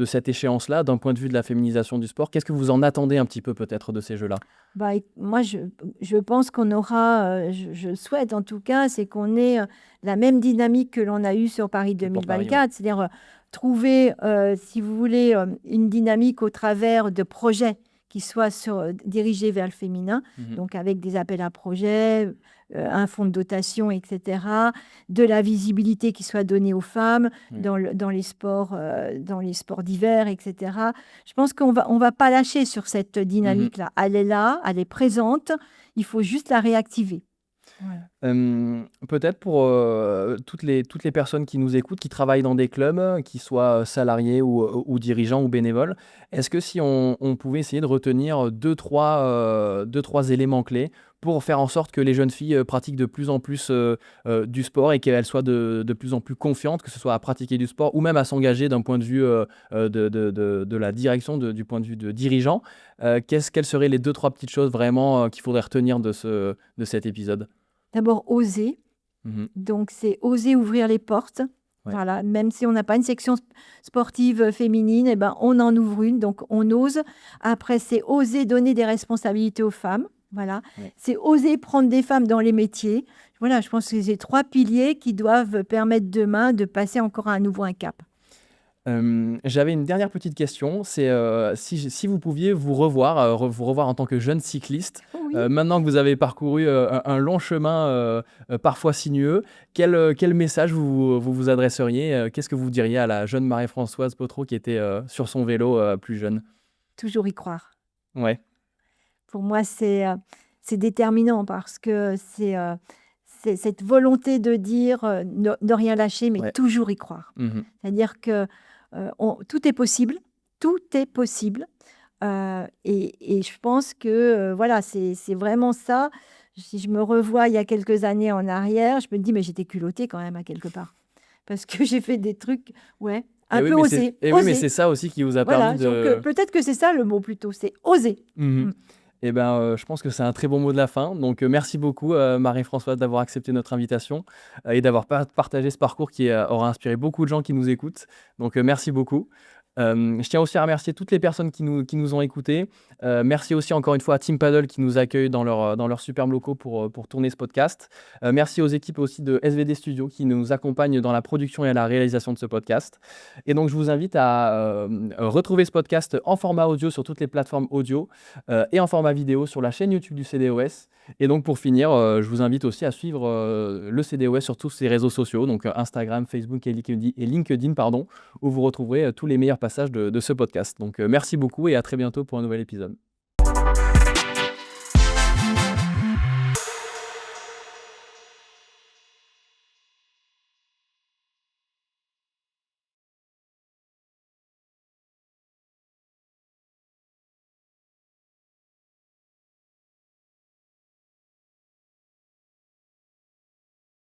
cette échéance-là d'un point de vue de la féminisation du sport? Qu'est-ce que vous en attendez un petit peu peut-être de ces jeux-là? Bah, moi, je pense qu'on aura, je le souhaite en tout cas, c'est qu'on ait la même dynamique que l'on a eue sur Paris Que pour Paris, ouais. 2024, c'est-à-dire trouver, si vous voulez, une dynamique au travers de projets qui soient dirigés vers le féminin, Mhm. donc avec des appels à projets, un fonds de dotation, etc., de la visibilité qui soit donnée aux femmes Oui. dans les sports d'hiver, etc. Je pense qu'on va pas lâcher sur cette dynamique-là. Elle est là, elle est présente, il faut juste la réactiver. Voilà. Peut-être pour toutes les personnes qui nous écoutent, qui travaillent dans des clubs, qui soient salariés ou dirigeants ou bénévoles, est-ce que si on pouvait essayer de retenir deux, trois éléments clés pour faire en sorte que les jeunes filles pratiquent de plus en plus du sport et qu'elles soient de plus en plus confiantes, que ce soit à pratiquer du sport ou même à s'engager d'un point de vue de la direction, du point de vue de dirigeant, quelles seraient les deux, trois petites choses vraiment qu'il faudrait retenir de cet épisode? D'abord, oser. Mhm. Donc, c'est oser ouvrir les portes. Ouais. Voilà, même si on n'a pas une section sportive féminine, eh ben, on en ouvre une, donc on ose. Après, c'est oser donner des responsabilités aux femmes. Voilà, Ouais. c'est oser prendre des femmes dans les métiers. Voilà, je pense que c'est ces trois piliers qui doivent permettre demain de passer encore à nouveau un cap. J'avais une dernière petite question, c'est si vous pouviez vous revoir en tant que jeune cycliste, Oui. maintenant que vous avez parcouru un long chemin parfois sinueux, quel message vous adresseriez? Qu'est-ce que vous diriez à la jeune Marie-Françoise Pottereau qui était sur son vélo plus jeune? Toujours y croire. Ouais. Pour moi, c'est déterminant parce que c'est cette volonté de dire ne rien lâcher, mais Ouais. toujours y croire. Mhm. C'est-à-dire que tout est possible, tout est possible. Et je pense que voilà, c'est vraiment ça. Si je me revois il y a quelques années en arrière, je me dis, mais j'étais culottée quand même à quelque part. Parce que j'ai fait des trucs, ouais, un peu osés. Et oui, mais Osés. c'est ça aussi qui vous a Voilà, permis donc de... peut-être que c'est ça le mot plutôt, c'est oser. Mhm. Mm. Eh ben, je pense que c'est un très bon mot de la fin. Donc, merci beaucoup, Marie-Françoise, d'avoir accepté notre invitation et d'avoir partagé ce parcours qui aura inspiré beaucoup de gens qui nous écoutent. Donc, merci beaucoup. Je tiens aussi à remercier toutes les personnes qui nous ont écoutés. Merci aussi encore une fois à Team Paddle qui nous accueille dans leurs superbes locaux pour tourner ce podcast. Merci aux équipes aussi de SVD Studio qui nous accompagnent dans la production et à la réalisation de ce podcast. Et donc, je vous invite à retrouver ce podcast en format audio sur toutes les plateformes audio et en format vidéo sur la chaîne YouTube du CDOS. Et donc, pour finir, je vous invite aussi à suivre le CDOS sur tous ses réseaux sociaux, donc Instagram, Facebook et LinkedIn, pardon, où vous retrouverez tous les meilleurs passages de ce podcast. Donc, merci beaucoup et à très bientôt pour un nouvel épisode.